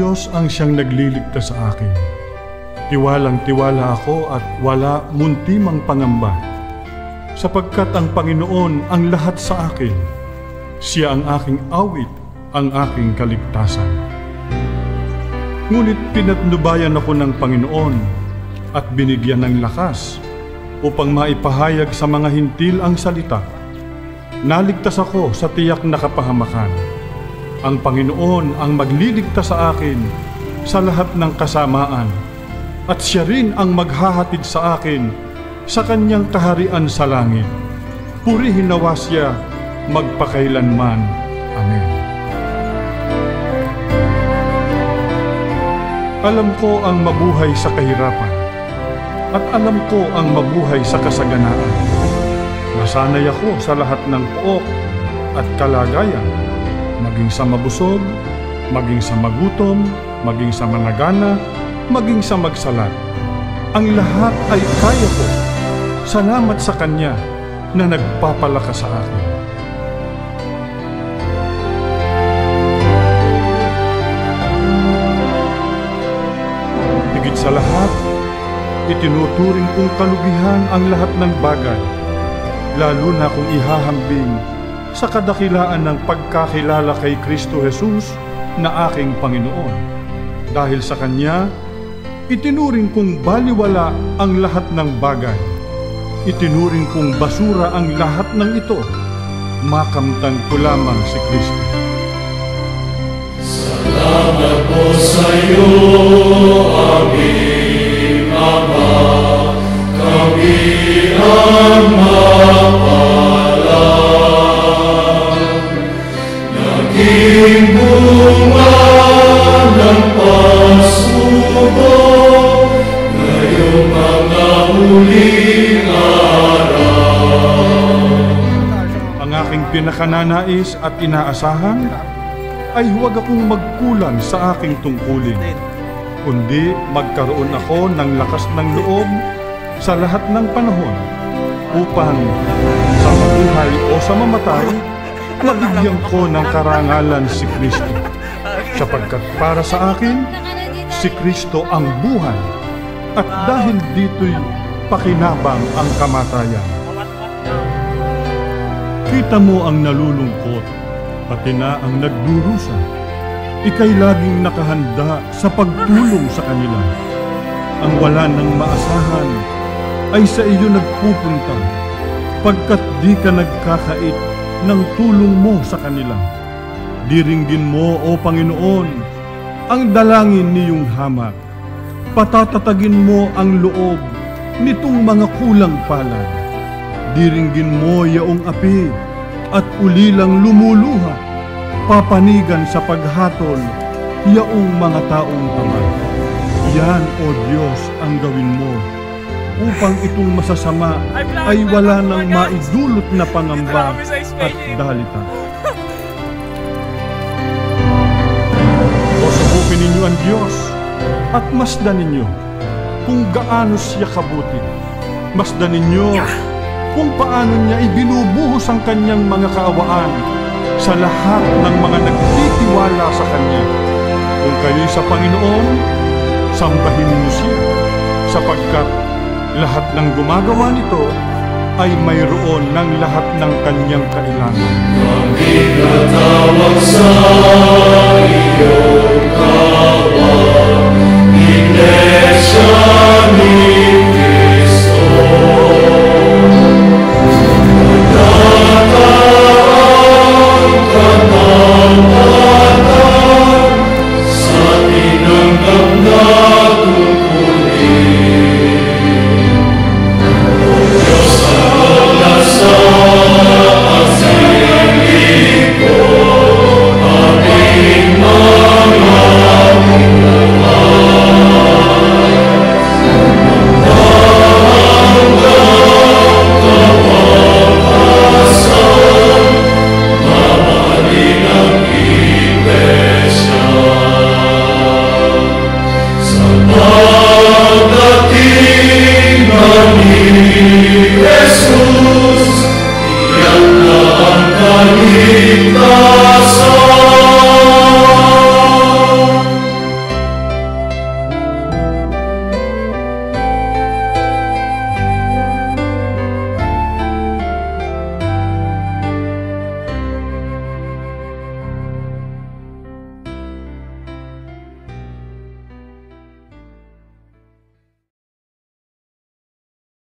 Diyos ang siyang nagliligtas sa akin. Tiwalang-tiwala ako at wala muntimang pangamba, sapagkat ang Panginoon ang lahat sa akin. Siya ang aking awit, ang aking kaligtasan. Ngunit pinatnubayan ako ng Panginoon at binigyan ng lakas upang maipahayag sa mga hintil ang salita. Naligtas ako sa tiyak na kapahamakan. Ang Panginoon ang magliligtas sa akin sa lahat ng kasamaan, at siya rin ang maghahatid sa akin sa kanyang kaharian sa langit. Purihin nawa siya magpakailanman. Amen. Alam ko ang mabuhay sa kahirapan, at alam ko ang mabuhay sa kasaganaan. Nasanay ako sa lahat ng pook at kalagayan, maging sa mabusog, maging sa magutom, maging sa managana, maging sa magsalat. Ang lahat ay kaya ko. Salamat sa Kanya na nagpapalakas sa akin. Higit sa lahat, itinuturing kong kalugihan ang lahat ng bagay, lalo na kung ihahambing sa kadakilaan ng pagkakilala kay Kristo Jesus na aking Panginoon. Dahil sa Kanya, itinuring kong baliwala ang lahat ng bagay. Itinuring kong basura ang lahat ng ito. Makamtan ko lamang si Kristo. Salamat po sa iyo, aming Ama. Kami ang naging bunga ng pagsubok ngayong mga huling araw. Ang aking pinakananais at inaasahan ay huwag akong magkulang sa aking tungkulin, kundi magkaroon ako ng lakas ng loob sa lahat ng panahon upang sa mabuhay o sa mamatay, mabigyan ko ng karangalan si Kristo, sapagkat para sa akin, si Kristo ang buhay, at dahil dito'y pakinabang ang kamatayan. Kita mo ang nalulungkot, pati na ang nagdurusa. Ika'y laging nakahanda sa pagtulong sa kanila. Ang wala ng maasahan ay sa iyo nagpupunta, pagkat di ka nagkakait ng tulong mo sa kanila. Diringgin mo, O Panginoon, ang dalangin niyong hamak. Patatatagin mo ang loob nitong mga kulang palad. Diringgin mo yaong api at ulilang lumuluha, papanigan sa paghatol yaong mga taong tamad. Yan, O Diyos, ang gawin mo upang itong masasama ay wala nang maidulot na pangamba at dalita. O subukin ninyo ang Diyos at masdan ninyo kung gaano siya kabuti. Masdan ninyo kung paano niya ibinubuhos ang kanyang mga kaawaan sa lahat ng mga nagtitiwala sa Kanya. Kung kayo'y sa Panginoon, sambahin niyo siya, sapagkat lahat ng gumagawa nito ay mayroon ng lahat ng kanyang kailangan. Kami natawag sa iyong kawan, Iglesia ni Cristo. Nagtataan kanang-tatan sa tinanggap na